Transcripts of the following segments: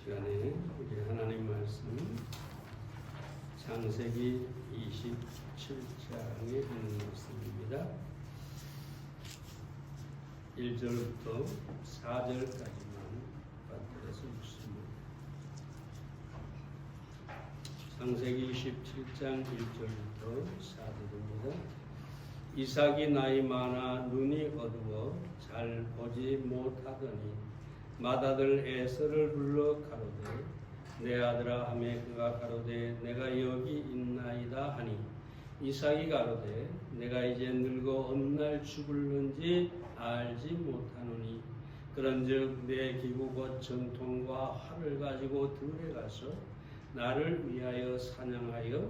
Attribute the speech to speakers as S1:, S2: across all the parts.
S1: 시간에 우리 하나님 말씀 창세기 27장에 있는 말씀입니다. 1절부터 4절까지만 받들어서 읽습니다. 창세기 27장 1절부터 4절입니다. 이삭이 나이 많아 눈이 어두워 잘 보지 못하더니 맏아들 에서를 불러 가로되 내 아들아 하매 그가 가로되 내가 여기 있나이다 하니 이삭이 가로되 내가 이제 늙어 어느 날 죽을는지 알지 못하노니 그런즉 내 기구 곧 전통과 활을 가지고 들에 가서 나를 위하여 사냥하여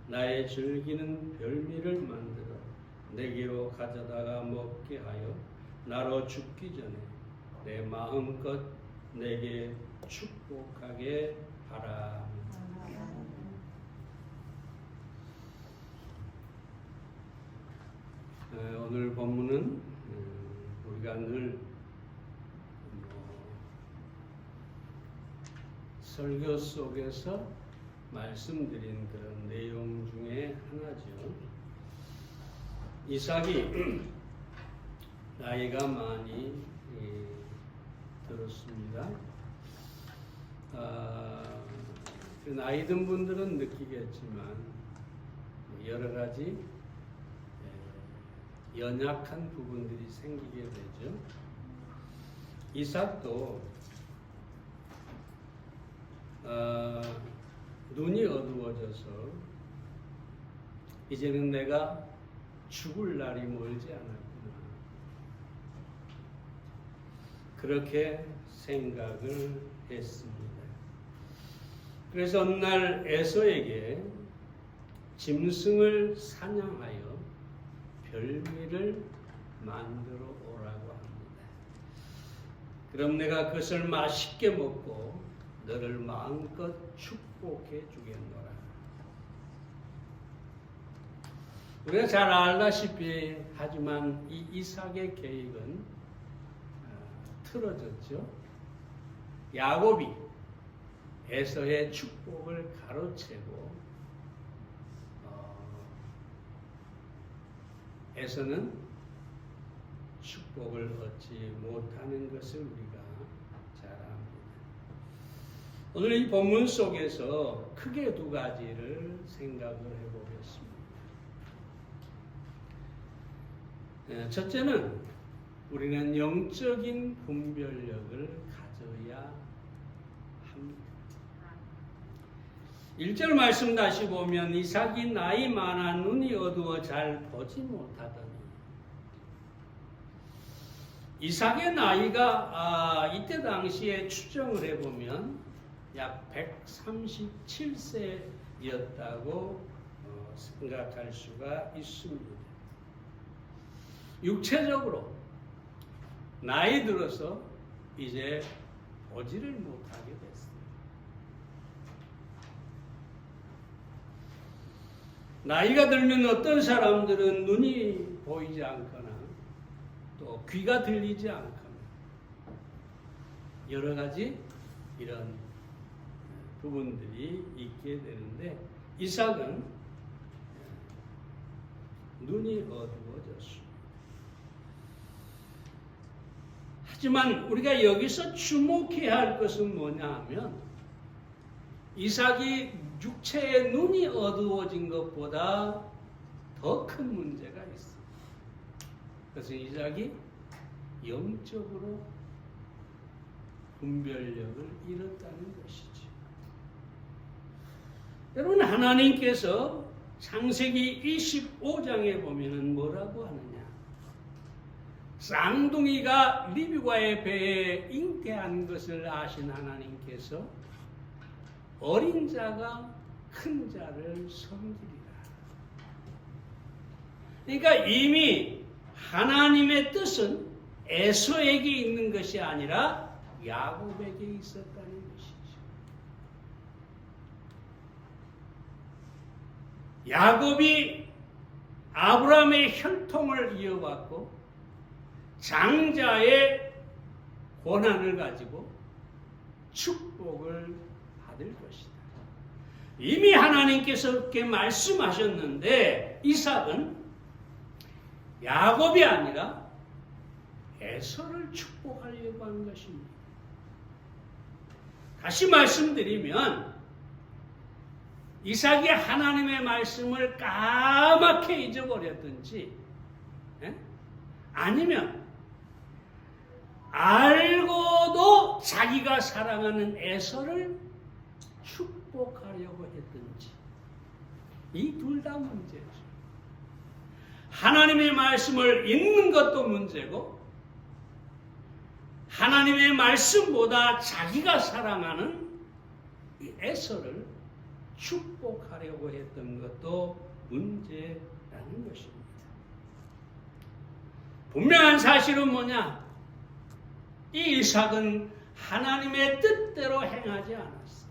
S1: 나의 즐기는 별미를 만들어 내게로 가져다가 먹게 하여 나로 죽기 전에 내 마음껏 내게 축복하게 하라. 오늘 본문은 우리가 늘 설교 속에서 말씀드린 그런 내용 중에 하나죠. 이삭이 나이가 많이 들었습니다. 나이 든 분들은 느끼겠지만 여러 가지 연약한 부분들이 생기게 되죠. 이삭도 눈이 어두워져서 이제는 내가 죽을 날이 멀지 않았구나. 그렇게 생각을 했습니다. 그래서 어느 날 에서에게 짐승을 사냥하여 별미를 만들어 오라고 합니다. 그럼 내가 그것을 맛있게 먹고 너를 마음껏 축복해 주겠노라. 우리가 잘 알다시피 하지만 이 이삭의 계획은 틀어졌죠. 야곱이 에서의 축복을 가로채고 에서는 축복을 얻지 못하는 것을 우리가 잘 압니다. 오늘 이 본문 속에서 크게 두 가지를 생각을 해보겠습니다. 첫째는 우리는 영적인 분별력을 가져야 합니다. 1절 말씀 다시 보면 이삭이 나이 많아 눈이 어두워 잘 보지 못하더니 이삭의 나이가 이때 당시에 추정을 해보면 약 137세였다고 생각할 수가 있습니다. 육체적으로 나이 들어서 이제 보지를 못하게 됐어요. 나이가 들면 어떤 사람들은 눈이 보이지 않거나 또 귀가 들리지 않거나 여러 가지 이런 부분들이 있게 되는데 이삭은 눈이 어두워졌습니다. 하지만 우리가 여기서 주목해야 할 것은 뭐냐 하면 이삭이 육체의 눈이 어두워진 것보다 더 큰 문제가 있습니다. 그것은 이삭이 영적으로 분별력을 잃었다는 것이죠. 여러분, 하나님께서 창세기 25장에 보면은 뭐라고 하느냐? 쌍둥이가 리브가의 배에 잉태한 것을 아신 하나님께서 어린 자가 큰 자를 섬기리라. 그러니까 이미 하나님의 뜻은 에서에게 있는 것이 아니라 야곱에게 있었다는 것이죠. 야곱이 아브라함의 혈통을 이어받고 장자의 권한을 가지고 축복을 받을 것이다. 이미 하나님께서 그렇게 말씀하셨는데 이삭은 야곱이 아니라 에서를 축복하려고 하는 것입니다. 다시 말씀드리면 이삭이 하나님의 말씀을 까맣게 잊어버렸든지 아니면 알고도 자기가 사랑하는 에서를 축복하려고 했든지 이 둘 다 문제죠. 하나님의 말씀을 읽는 것도 문제고 하나님의 말씀보다 자기가 사랑하는 이 에서를 축복하려고 했던 것도 문제라는 것입니다. 분명한 사실은 뭐냐? 이 이삭은 하나님의 뜻대로 행하지 않았어요.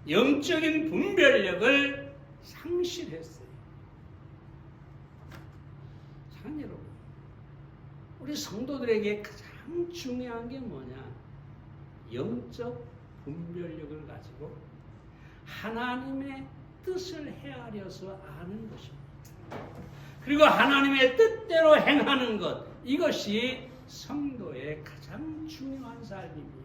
S1: 영적인 분별력을 상실했어요. 사랑하는 여러분, 우리 성도들에게 가장 중요한 게 뭐냐? 영적 분별력을 가지고 하나님의 뜻을 헤아려서 아는 것입니다. 그리고 하나님의 뜻대로 행하는 것, 이것이 성도의 가장 중요한 삶입니다.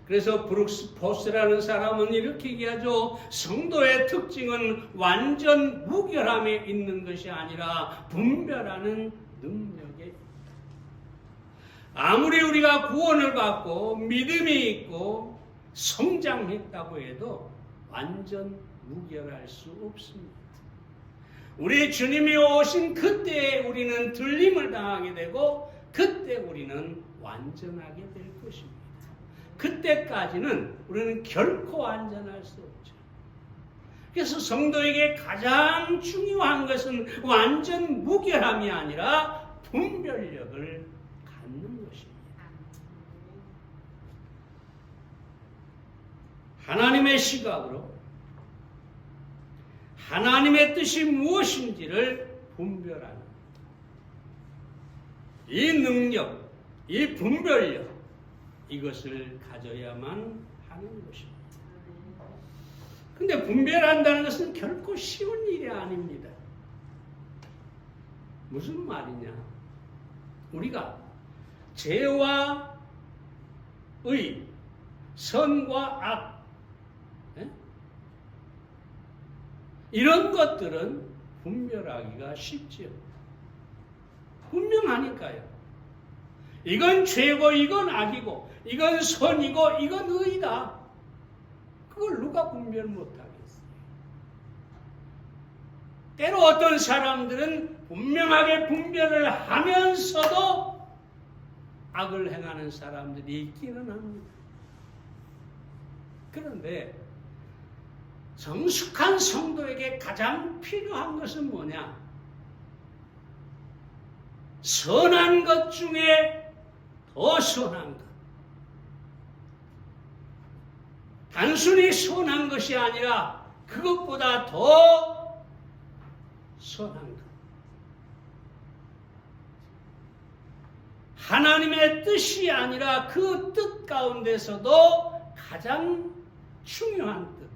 S1: 그래서 브룩스 포스라는 사람은 이렇게 얘기하죠. 성도의 특징은 완전 무결함에 있는 것이 아니라 분별하는 능력에 있다. 아무리 우리가 구원을 받고 믿음이 있고 성장했다고 해도 완전 무결할 수 없습니다. 우리 주님이 오신 그때에 우리는 들림을 당하게 되고 그때 우리는 완전하게 될 것입니다. 그때까지는 우리는 결코 완전할 수 없죠. 그래서 성도에게 가장 중요한 것은 완전 무결함이 아니라 분별력을 갖는 것입니다. 하나님의 시각으로 하나님의 뜻이 무엇인지를 분별하는 이 능력, 이 분별력, 이것을 가져야만 하는 것입니다. 근데 분별한다는 것은 결코 쉬운 일이 아닙니다. 무슨 말이냐? 우리가 죄와 의, 선과 악, 이런 것들은 분별하기가 쉽지요. 분명하니까요. 이건 죄고 이건 악이고 이건 선이고 이건 의다. 그걸 누가 분별 못하겠어요. 때로 어떤 사람들은 분명하게 분별을 하면서도 악을 행하는 사람들이 있기는 합니다. 그런데 성숙한 성도에게 가장 필요한 것은 뭐냐? 선한 것 중에 더 선한 것. 단순히 선한 것이 아니라 그것보다 더 선한 것. 하나님의 뜻이 아니라 그 뜻 가운데서도 가장 중요한 뜻.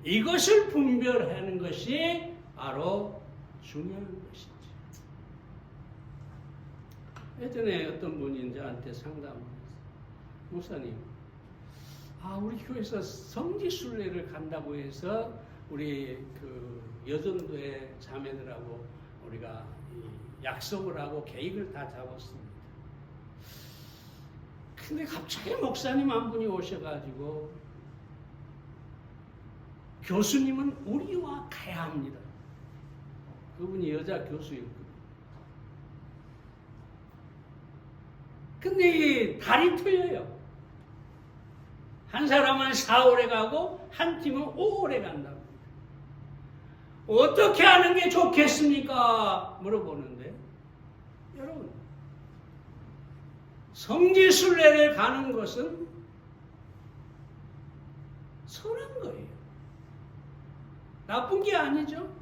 S1: 이것을 분별하는 것이 바로 중요한 것이죠. 예전에 어떤 분이 저한테 상담을 했어요. 목사님, 우리 교회에서 성지순례를 간다고 해서 우리 그 여전도의 자매들하고 우리가 약속을 하고 계획을 다 잡았습니다. 근데 갑자기 목사님 한 분이 오셔가지고 교수님은 우리와 가야 합니다. 그분이 여자 교수였거든요. 근데 이 달이 틀려요. 한 사람은 4월에 가고 한 팀은 5월에 간다고. 어떻게 하는 게 좋겠습니까? 물어보는데 여러분, 성지순례를 가는 것은 선한 거예요. 나쁜 게 아니죠.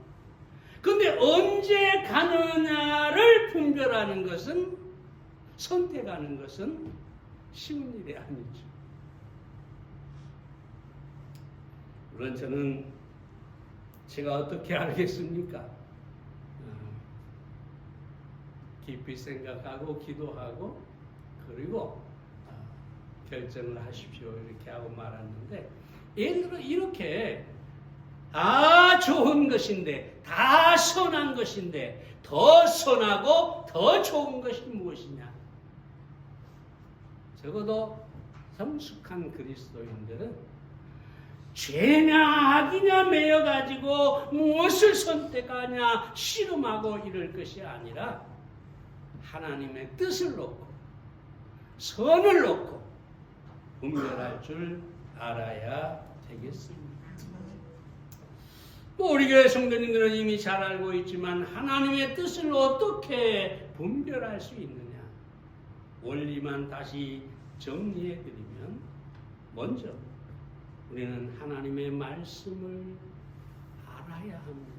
S1: 그런데 언제 가느냐를 분별하는 것은, 선택하는 것은 쉬운 일이 아니죠. 물론 저는 제가 어떻게 알겠습니까? 깊이 생각하고 기도하고 그리고 결정을 하십시오 이렇게 하고 말았는데, 예를 들어 이렇게 다 좋은 것인데, 다 선한 것인데 더 선하고 더 좋은 것이 무엇이냐? 적어도 성숙한 그리스도인들은 죄냐 악이냐 매여가지고 무엇을 선택하냐 씨름하고 이럴 것이 아니라 하나님의 뜻을 놓고 선을 놓고 분별할 줄 알아야 되겠습니다. 우리 교회 성도님들은 이미 잘 알고 있지만 하나님의 뜻을 어떻게 분별할 수 있느냐? 원리만 다시 정리해드리면, 먼저 우리는 하나님의 말씀을 알아야 합니다.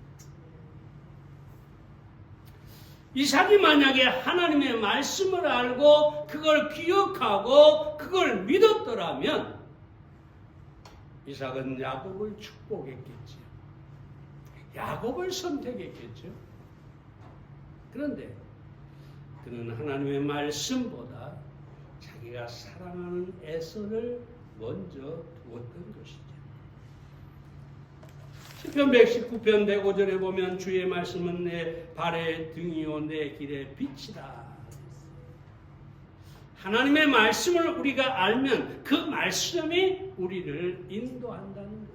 S1: 이삭이 만약에 하나님의 말씀을 알고 그걸 기억하고 그걸 믿었더라면 이삭은 야곱을 축복했겠죠. 야곱을 선택했겠죠. 그런데 그는 하나님의 말씀보다 자기가 사랑하는 에서를 먼저 두었던 것이죠. 시편 119편 105절에 보면 주의 말씀은 내 발의 등이요 내 길의 빛이다. 하나님의 말씀을 우리가 알면 그 말씀이 우리를 인도한다는 거죠.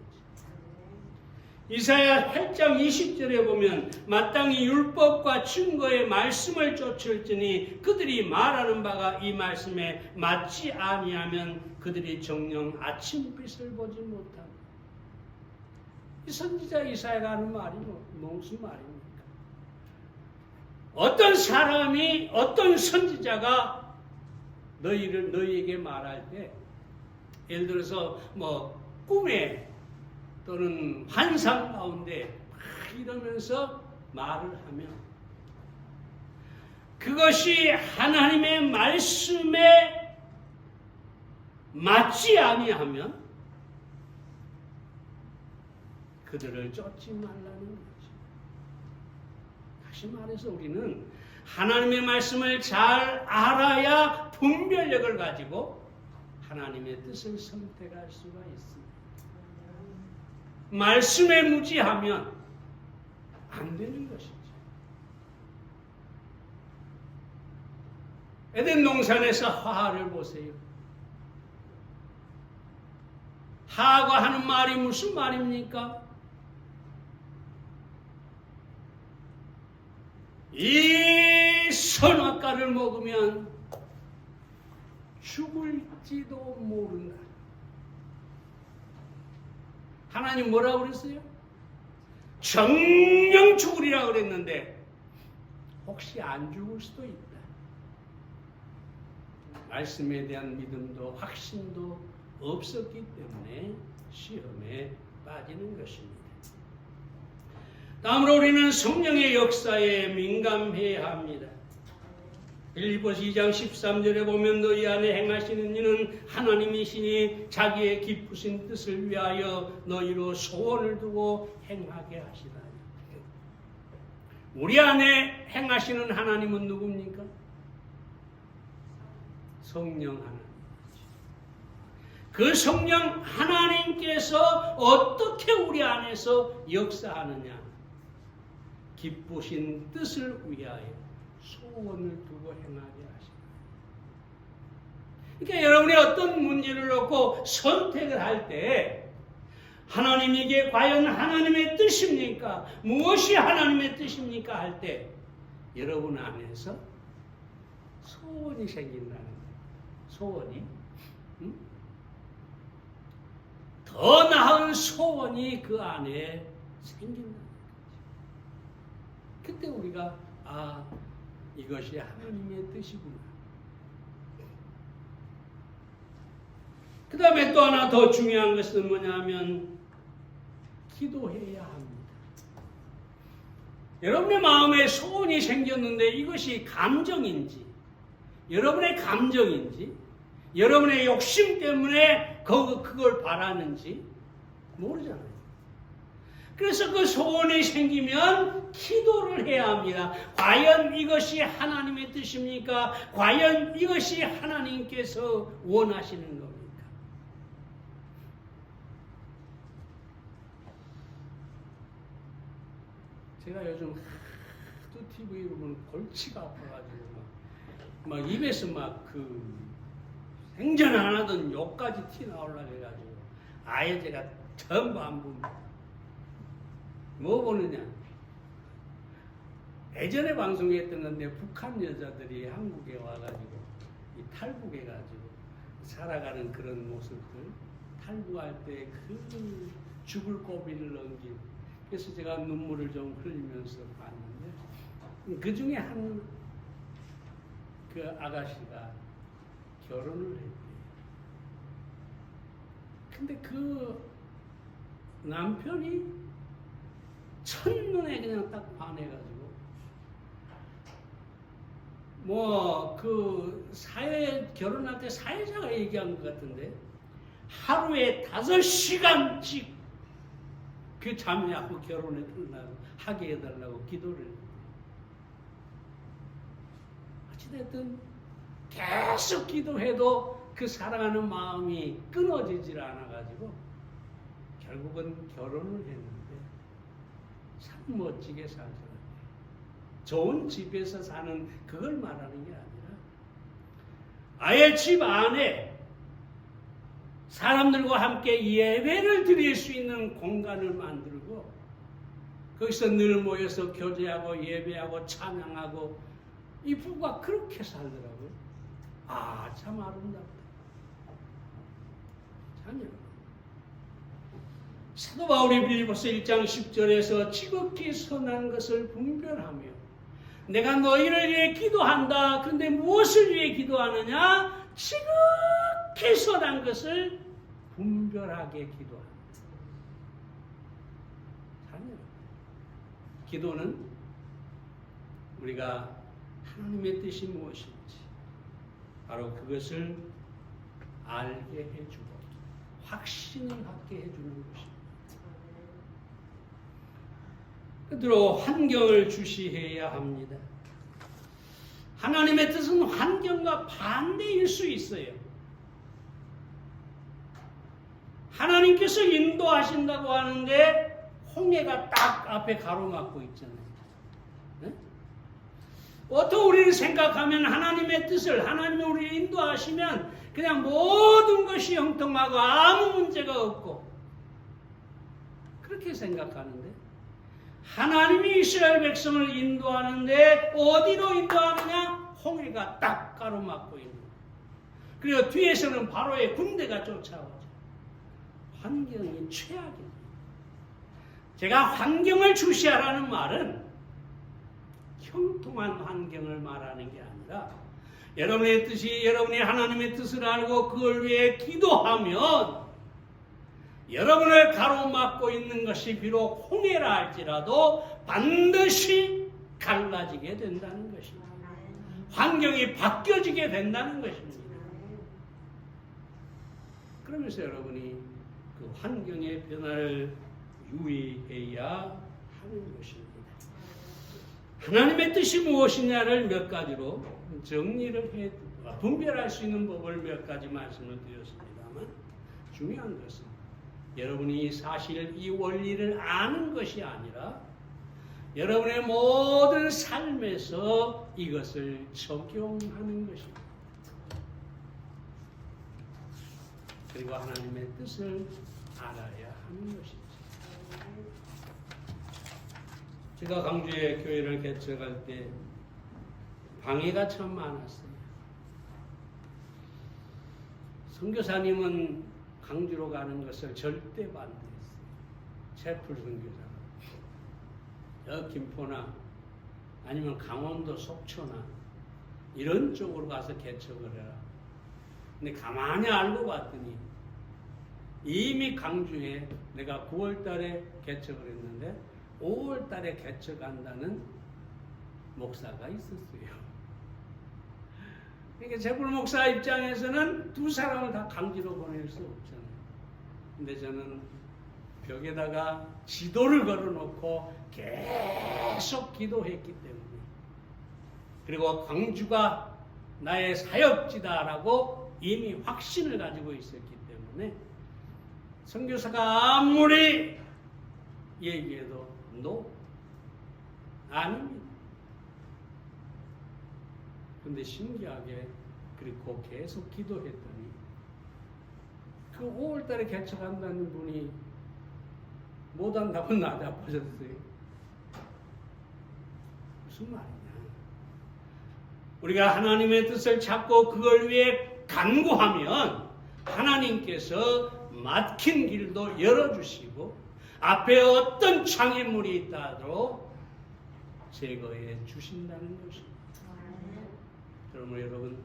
S1: 이사야 8장 20절에 보면 마땅히 율법과 증거의 말씀을 쫓을지니 그들이 말하는 바가 이 말씀에 맞지 아니하면 그들이 정녕 아침빛을 보지 못한다. 이 선지자 이사야가 하는 말이 무슨 말입니까? 어떤 사람이, 어떤 선지자가 너희에게 말할 때, 예를 들어서 꿈에 또는 환상 가운데 막 이러면서 말을 하면 그것이 하나님의 말씀에 맞지 아니하면 그들을 쫓지 말라는 거죠. 다시 말해서 우리는 하나님의 말씀을 잘 알아야 분별력을 가지고 하나님의 뜻을 선택할 수가 있습니다. 말씀에 무지하면 안 되는 것이죠. 에덴 동산에서 하하를 보세요. 하하가 하는 말이 무슨 말입니까? 이 선악과를 먹으면 죽을지도 모른다. 하나님 뭐라고 그랬어요? 정녕 죽으리라 그랬는데 혹시 안 죽을 수도 있다. 말씀에 대한 믿음도 확신도 없었기 때문에 시험에 빠지는 것입니다. 다음으로 우리는 성령의 역사에 민감해야 합니다. 빌립보서 2장 13절에 보면 너희 안에 행하시는 이는 하나님이시니 자기의 기쁘신 뜻을 위하여 너희로 소원을 두고 행하게 하시다니. 우리 안에 행하시는 하나님은 누굽니까? 성령 하나님. 그 성령 하나님께서 어떻게 우리 안에서 역사하느냐? 기쁘신 뜻을 위하여 소원을 두고 행하게 하시다. 그러니까 여러분이 어떤 문제를 놓고 선택을 할 때 하나님 이게 과연 하나님의 뜻입니까? 무엇이 하나님의 뜻입니까? 할 때 여러분 안에서 소원이 생긴다는 거예요. 소원이 더 나은 소원이 그 안에 생긴다는 거죠. 그때 우리가 이것이 하나님의 뜻이구나. 그 다음에 또 하나 더 중요한 것은 뭐냐면 기도해야 합니다. 여러분의 마음에 소원이 생겼는데 이것이 감정인지, 여러분의 감정인지, 여러분의 욕심 때문에 그걸 바라는지 모르잖아요. 그래서 그 소원이 생기면 기도를 해야 합니다. 과연 이것이 하나님의 뜻입니까? 과연 이것이 하나님께서 원하시는 겁니까? 제가 요즘 하도 TV로 보면 골치가 아파가지고 막 입에서 막 생전 안 하던 욕까지 티 나오려고 해가지고 아예 제가 전부 안 봅니다. 뭐 보느냐? 예전에 방송했던 건데 북한 여자들이 한국에 와가지고 탈북해가지고 살아가는 그런 모습들, 탈북할 때 그 죽을 고비를 넘긴. 그래서 제가 눈물을 좀 흘리면서 봤는데 그 중에 한 그 아가씨가 결혼을 했대요. 근데 그 남편이 첫눈에 그냥 딱 반해가지고 결혼할 때 사회자가 얘기한 것 같은데 하루에 5시간씩 그 자매하고 하게 해달라고 기도를 했대요. 어찌됐든 계속 기도해도 그 사랑하는 마음이 끊어지질 않아가지고 결국은 결혼을 했는데 참 멋지게 살더라고요. 좋은 집에서 사는 그걸 말하는 게 아니라 아예 집 안에 사람들과 함께 예배를 드릴 수 있는 공간을 만들고 거기서 늘 모여서 교제하고 예배하고 찬양하고 이 부부가 그렇게 살더라고요. 아, 참 아름답다. 참 사도 바울이 빌립보서 1장 10절에서 지극히 선한 것을 분별하며 내가 너희를 위해 기도한다. 그런데 무엇을 위해 기도하느냐? 지극히 선한 것을 분별하게 기도한다. 참 기도는 우리가 하나님의 뜻이 무엇인지 바로 그것을 알게 해주고 확신을 갖게 해주는 것입니다. 그대로 환경을 주시해야 합니다. 하나님의 뜻은 환경과 반대일 수 있어요. 하나님께서 인도하신다고 하는데 홍해가 딱 앞에 가로막고 있잖아요. 보통 우리는 생각하면 하나님의 뜻을 하나님이 우리를 인도하시면 그냥 모든 것이 형통하고 아무 문제가 없고 그렇게 생각하는데 하나님이 이스라엘 백성을 인도하는데 어디로 인도하느냐? 홍해가 딱 가로막고 있는 거예요. 그리고 뒤에서는 바로의 군대가 쫓아오죠. 환경이 최악입니다. 제가 환경을 주시하라는 말은 형통한 환경을 말하는 게 아니라 여러분의 뜻이 여러분이 하나님의 뜻을 알고 그걸 위해 기도하면 여러분을 가로막고 있는 것이 비록 홍해라 할지라도 반드시 갈라지게 된다는 것입니다. 환경이 바뀌어지게 된다는 것입니다. 그러면서 여러분이 그 환경의 변화를 유의해야 하는 것입니다. 하나님의 뜻이 무엇이냐를 몇 가지로 정리를 분별할 수 있는 법을 몇 가지 말씀을 드렸습니다만 중요한 것은 여러분이 사실 이 원리를 아는 것이 아니라 여러분의 모든 삶에서 이것을 적용하는 것입니다. 그리고 하나님의 뜻을 알아야 하는 것입니다. 제가 광주에 교회를 개척할 때 방해가 참 많았어요. 선교사님은 광주로 가는 것을 절대 반대했어요. 채플 선교사가. 저 김포나 아니면 강원도 속초나 이런 쪽으로 가서 개척을 해라. 근데 가만히 알고 봤더니 이미 광주에 내가 9월 달에 개척을 했는데 5월 달에 개척한다는 목사가 있었어요. 그러니까 재불 목사 입장에서는 두 사람을 다 강제로 보낼 수 없잖아요. 근데 저는 벽에다가 지도를 걸어놓고 계속 기도했기 때문에, 그리고 광주가 나의 사역지다라고 이미 확신을 가지고 있었기 때문에 선교사가 아무리 얘기해도 no, 아닙니다. 근데 신기하게 그리고 계속 기도했더니 그 5월달에 개척한다는 분이 못한다고 나다빠졌어요. 무슨 말이냐? 우리가 하나님의 뜻을 찾고 그걸 위해 간구하면 하나님께서 막힌 길도 열어주시고 앞에 어떤 장애물이 있다도 제거해 주신다는 것입니다. 그러므로 여러분,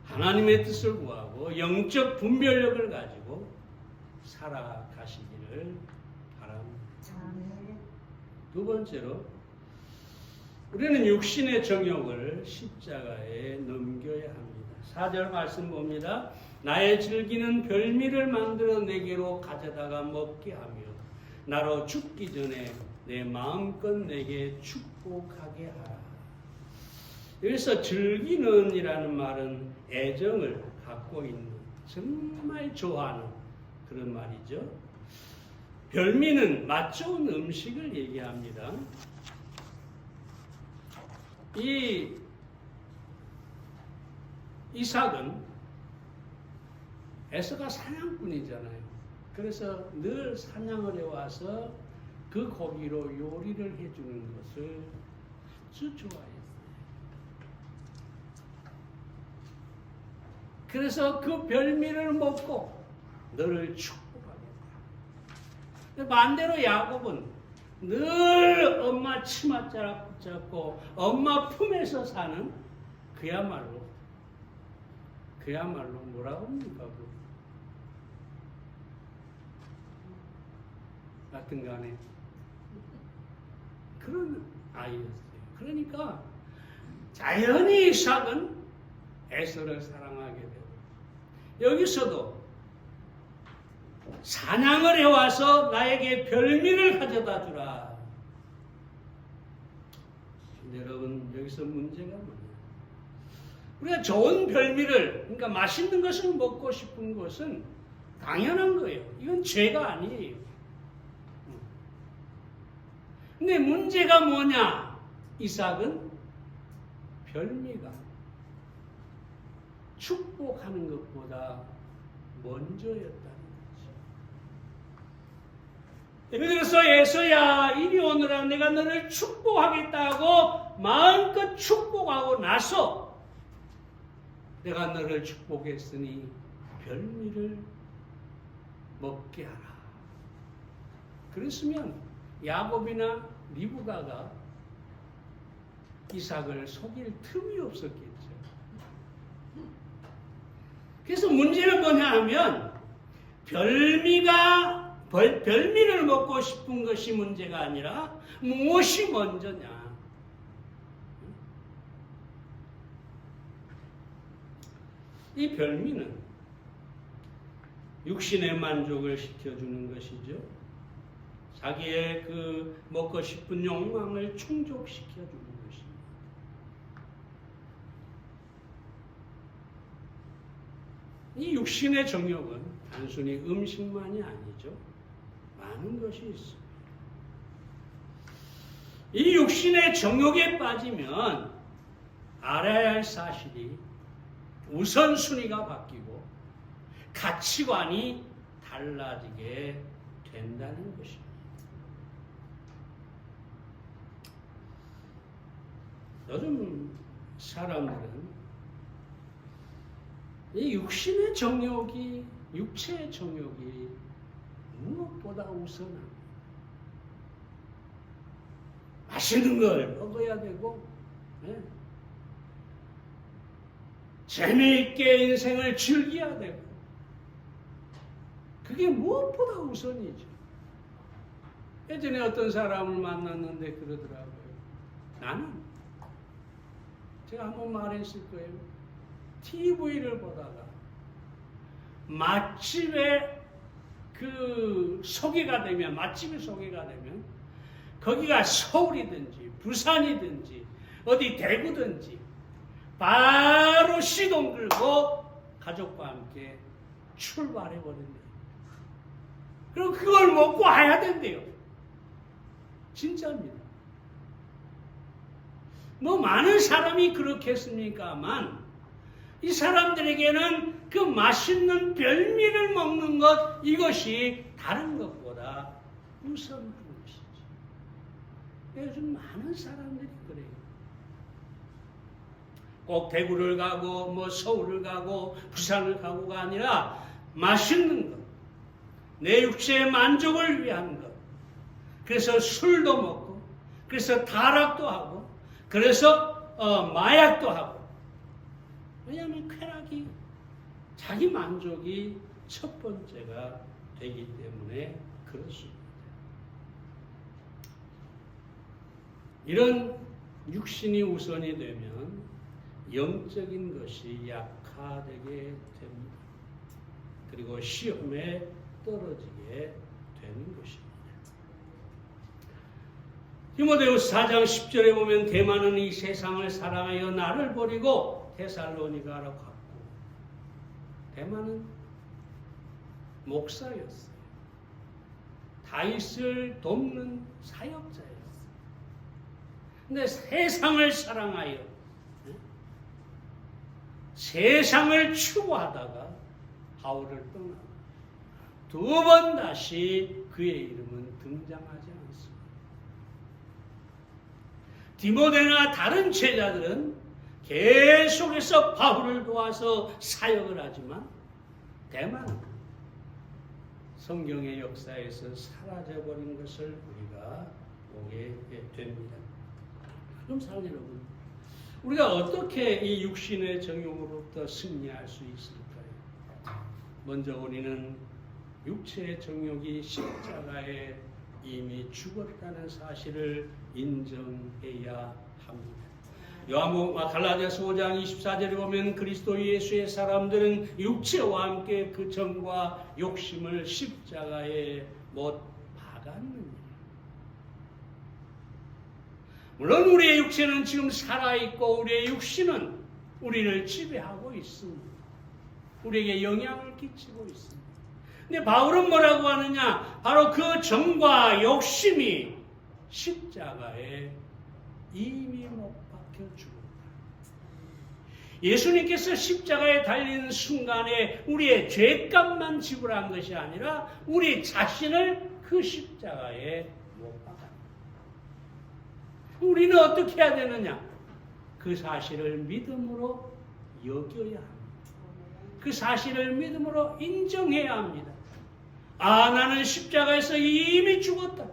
S1: 하나님의 뜻을 구하고 영적 분별력을 가지고 살아가시기를 바랍니다. 두 번째로, 우리는 육신의 정욕을 십자가에 넘겨야 합니다. 4절 말씀 봅니다. 나의 즐기는 별미를 만들어 내게로 가져다가 먹게 하며 나로 죽기 전에 내 마음껏 내게 축복하게 하라. 여기서 즐기는 이라는 말은 애정을 갖고 있는, 정말 좋아하는 그런 말이죠. 별미는 맛 좋은 음식을 얘기합니다. 이 이삭은 에서가 사냥꾼이잖아요. 그래서 늘 사냥을 해와서 그 고기로 요리를 해주는 것을 아주 좋아했어요. 그래서 그 별미를 먹고 너를 축복하겠다. 반대로 야곱은 늘 엄마 치맛자락 붙잡고 엄마 품에서 사는 그야말로 뭐라고 합니까? 같은 간에 그런 아이였어요. 그러니까 자연히 이삭은 에서를 사랑하게 되고, 여기서도 사냥을 해와서 나에게 별미를 가져다 주라. 근데 여러분, 여기서 문제가 뭐냐? 우리가 좋은 별미를, 그러니까 맛있는 것을 먹고 싶은 것은 당연한 거예요. 이건 죄가 아니에요. 근데 문제가 뭐냐? 이삭은 별미가 축복하는 것보다 먼저였다는 거죠. 예를 들어서 에서야 이리 오너라, 내가 너를 축복하겠다고 마음껏 축복하고 나서 내가 너를 축복했으니 별미를 먹게 하라. 그랬으면 야곱이나 리브가가 이삭을 속일 틈이 없었겠죠. 그래서 문제는 뭐냐 하면 별미를 먹고 싶은 것이 문제가 아니라 무엇이 먼저냐. 이 별미는 육신의 만족을 시켜주는 것이죠. 자기의 그 먹고 싶은 욕망을 충족시켜주는 것입니다. 이 육신의 정욕은 단순히 음식만이 아니죠. 많은 것이 있습니다. 이 육신의 정욕에 빠지면 알아야 할 사실이 우선순위가 바뀌고 가치관이 달라지게 된다는 것입니다. 요즘 사람들은 이 육신의 정욕이, 육체의 정욕이 무엇보다 우선합니다. 맛있는 걸 먹어야 되고, 재미있게 인생을 즐겨야 되고, 그게 무엇보다 우선이죠. 예전에 어떤 사람을 만났는데 그러더라고요. 나는 제가 한번 말했을 거예요. TV를 보다가 맛집에 소개가 되면, 맛집이 소개가 되면 거기가 서울이든지 부산이든지 어디 대구든지 바로 시동 걸고 가족과 함께 출발해 버린대요. 그럼 그걸 먹고 와야 된대요. 진짜입니다. 뭐 많은 사람이 그렇겠습니까만 이 사람들에게는 그 맛있는 별미를 먹는 것, 이것이 다른 것보다 우선한 것이지. 요즘 많은 사람들이 그래요. 꼭 대구를 가고 뭐 서울을 가고 부산을 가고가 아니라 맛있는 것, 내 육체의 만족을 위한 것. 그래서 술도 먹고, 그래서 타락도 하고, 그래서 마약도 하고. 왜냐하면 쾌락이, 자기 만족이 첫 번째가 되기 때문에 그렇습니다. 이런 육신이 우선이 되면 영적인 것이 약화되게 됩니다. 그리고 시험에 떨어지게 되는 것입니다. 디모데후서 4장 10절에 보면 대만은 이 세상을 사랑하여 나를 버리고 데살로니가로 갔고, 대만은 목사였어요. 다윗을 돕는 사역자였어요. 근데 세상을 사랑하여 세상을 추구하다가 바울을 떠나고 두 번 다시 그의 이름은 등장하지 않습니다. 디모데나 다른 제자들은 계속해서 바울을 도와서 사역을 하지만 대만은 성경의 역사에서 사라져버린 것을 우리가 보게 됩니다. 그럼 사랑 여러분, 우리가 어떻게 이 육신의 정욕으로부터 승리할 수 있을까요? 먼저 우리는 육체의 정욕이 십자가에 이미 죽었다는 사실을 인정해야 합니다. 갈라디아서 5장 24절에 보면 그리스도 예수의 사람들은 육체와 함께 그 정과 욕심을 십자가에 못 박았느니라. 물론 우리의 육체는 지금 살아있고 우리의 육신은 우리를 지배하고 있습니다. 우리에게 영향을 끼치고 있습니다. 근데 바울은 뭐라고 하느냐? 바로 그 정과 욕심이 십자가에 이미 못 박혀 죽었다. 예수님께서 십자가에 달리는 순간에 우리의 죄값만 지불한 것이 아니라 우리 자신을 그 십자가에 못 박았다. 우리는 어떻게 해야 되느냐? 그 사실을 믿음으로 여겨야 합니다. 그 사실을 믿음으로 인정해야 합니다. 아, 나는 십자가에서 이미 죽었다.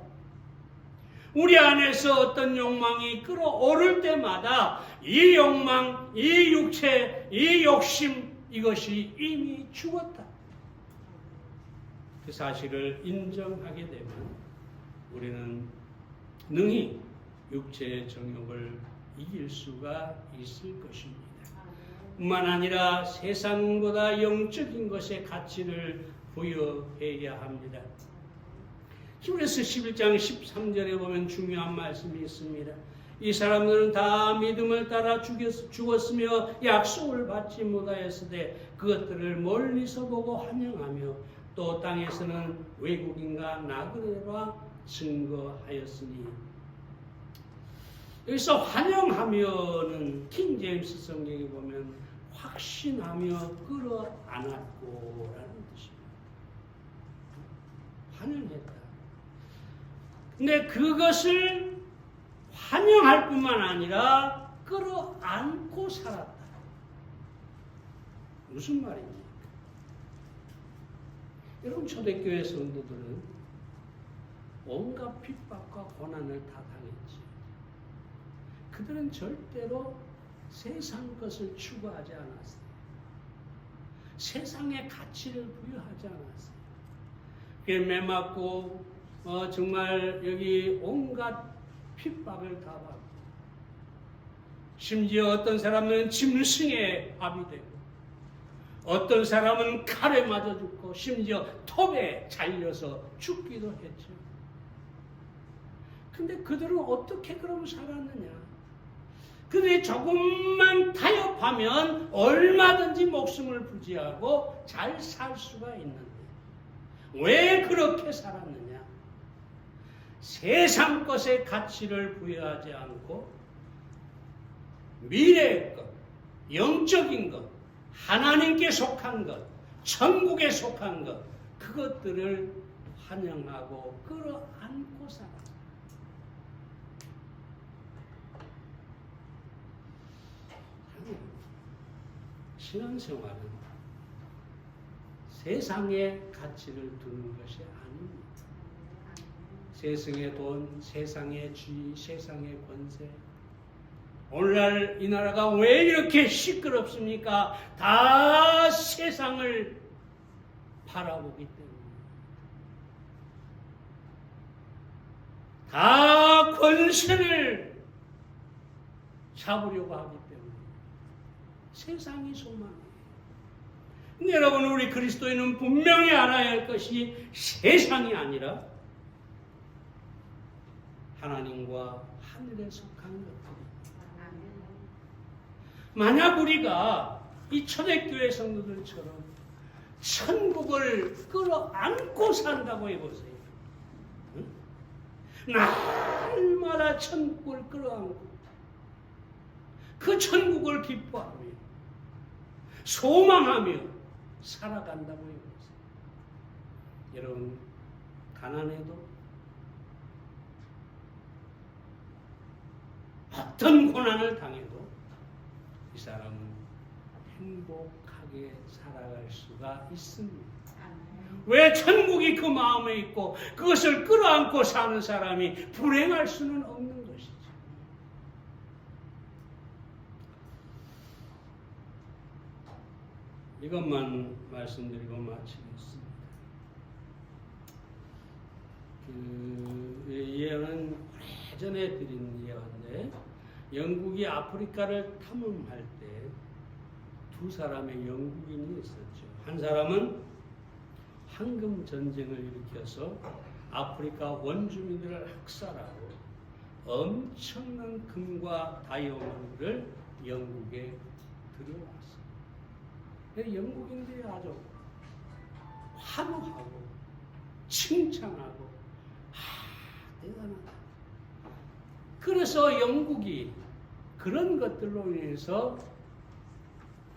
S1: 우리 안에서 어떤 욕망이 끌어오를 때마다 이 욕망, 이 육체, 이 욕심, 이것이 이미 죽었다. 그 사실을 인정하게 되면 우리는 능히 육체의 정욕을 이길 수가 있을 것입니다. 뿐만 아니라 세상보다 영적인 것에 가치를 부여해야 합니다. 히브리서 11장 13절에 보면 중요한 말씀이 있습니다. 이 사람들은 다 믿음을 따라 죽었으며 약속을 받지 못하였으되 그것들을 멀리서 보고 환영하며 또 땅에서는 외국인과 나그네라 증거하였으니. 여기서 환영하며는 킹 제임스 성경에 보면 확신하며 끌어안았고 라는 뜻입니다. 환영했다. 근데 그것을 환영할 뿐만 아니라 끌어안고 살았다. 무슨 말입니까? 여러분, 초대교회 성도들은 온갖 핍박과 고난을 다 당했지. 그들은 절대로 세상 것을 추구하지 않았어요. 세상의 가치를 부여하지 않았어요. 그게 매맞고 정말 여기 온갖 핍박을 다 받고 심지어 어떤 사람은 짐승의 밥이 되고 어떤 사람은 칼에 맞아 죽고 심지어 톱에 잘려서 죽기도 했죠. 근데 그들은 어떻게 그럼 살았느냐? 그들이 조금만 타협하면 얼마든지 목숨을 부지하고 잘 살 수가 있는데 왜 그렇게 살았느냐? 세상 것의 가치를 부여하지 않고 미래의 것, 영적인 것, 하나님께 속한 것, 천국에 속한 것, 그것들을 환영하고 끌어안고 살았다. 신앙생활은 세상의 가치를 두는 것이 아닙니다. 세상의 돈, 세상의 지위, 세상의 권세. 오늘날 이 나라가 왜 이렇게 시끄럽습니까? 다 세상을 바라보기 때문에. 다 권세를 잡으려고 하기 때문에. 세상이 소망이에요. 근데 여러분, 우리 그리스도인은 분명히 알아야 할 것이 세상이 아니라 하나님과 하늘에 속한 것들입니다. 만약 우리가 이 초대교회 성도들처럼 천국을 끌어안고 산다고 해보세요. 응? 날마다 천국을 끌어안고 그 천국을 기뻐하며 소망하며 살아간다고 해보세요. 여러분, 가난해도 어떤 고난을 당해도 이 사람은 행복하게 살아갈 수가 있습니다. 왜 천국이 그 마음에 있고 그것을 끌어안고 사는 사람이 불행할 수는 없는 것이죠. 이것만 말씀드리고 마치겠습니다. 예언은 오래전에 드린 예언인데 영국이 아프리카를 탐험할 때 두 사람의 영국인이 있었죠. 한 사람은 황금 전쟁을 일으켜서 아프리카 원주민들을 학살하고 엄청난 금과 다이아몬드를 영국에 들여왔어요. 영국인들이 아주 환호하고 칭찬하고 대단하다. 그래서 영국이 그런 것들로 인해서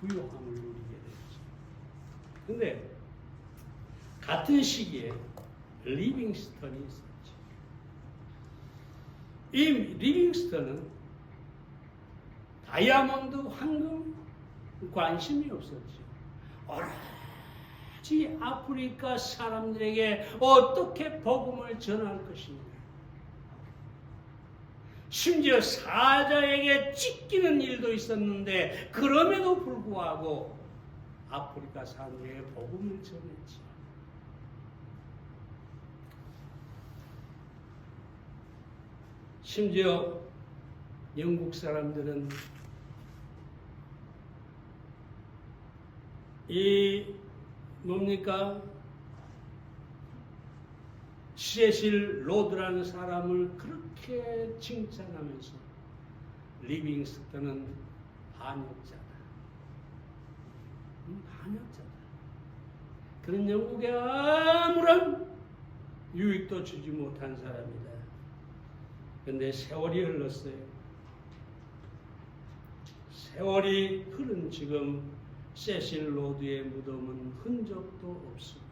S1: 부유함을 누리게 됐죠. 근데 같은 시기에 리빙스턴이 있었죠. 이 리빙스턴은 다이아몬드, 황금 관심이 없었죠. 오로지 아프리카 사람들에게 어떻게 복음을 전할 것인가. 심지어 사자에게 찢기는 일도 있었는데 그럼에도 불구하고 아프리카 사람들에게 복음을 전했죠. 심지어 영국 사람들은 이 뭡니까? 세실 로드라는 사람을 그렇게 칭찬하면서 리빙스턴은 반역자다. 반역자다. 그런 영국에 아무런 유익도 주지 못한 사람이다. 그런데 세월이 흘렀어요. 세월이 흐른 지금 세실 로드의 무덤은 흔적도 없습니다.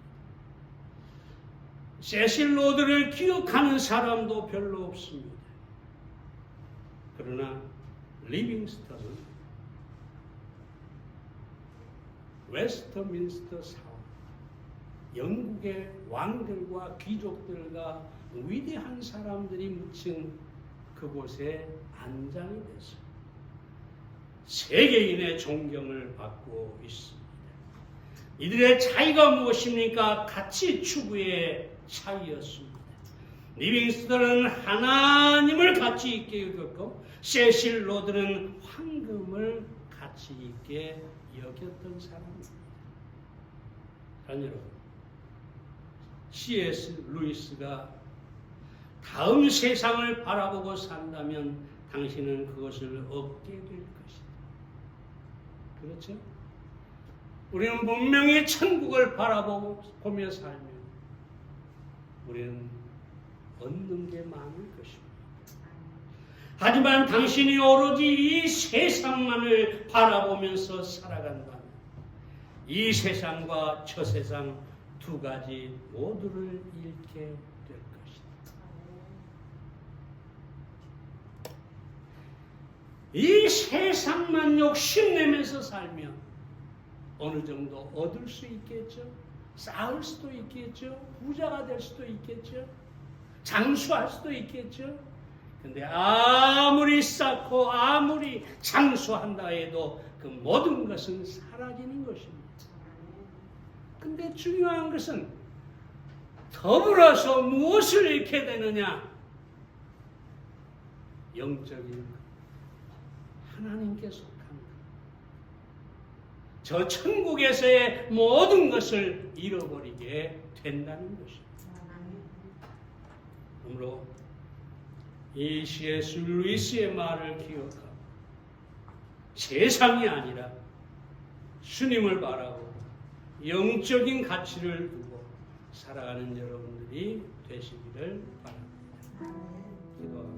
S1: 세실 로드를 기억하는 사람도 별로 없습니다. 그러나 리빙스턴은 웨스터민스터 사원, 영국의 왕들과 귀족들과 위대한 사람들이 묻힌 그곳에 안장이 됐습니다. 세계인의 존경을 받고 있습니다. 이들의 차이가 무엇입니까? 가치 추구의 차이였습니다. 리빙스턴은 하나님을 가치 있게 여겼고 세실 로드는 황금을 가치 있게 여겼던 사람입니다. 여러분, C.S. 루이스가 다음 세상을 바라보고 산다면 당신은 그것을 얻게 될 것이다. 그렇죠? 우리는 분명히 천국을 바라보며 살면 우리는 얻는 게 많을 것입니다. 하지만 당신이 오로지 이 세상만을 바라보면서 살아간다면 이 세상과 저 세상 두 가지 모두를 잃게 될 것이다. 이 세상만 욕심내면서 살면 어느 정도 얻을 수 있겠죠. 쌓을 수도 있겠죠. 부자가 될 수도 있겠죠. 장수할 수도 있겠죠. 근데 아무리 쌓고 아무리 장수한다 해도 그 모든 것은 사라지는 것입니다. 근데 중요한 것은 더불어서 무엇을 잃게 되느냐? 영적인 것. 하나님께 속한 것. 저 천국에서의 모든 것을 잃어버리게 된다는 것입니다. 그러므로 이 C.S. 루이스의 말을 기억하고 세상이 아니라 주님을 바라고 영적인 가치를 두고 살아가는 여러분들이 되시기를 바랍니다. 기도합니다.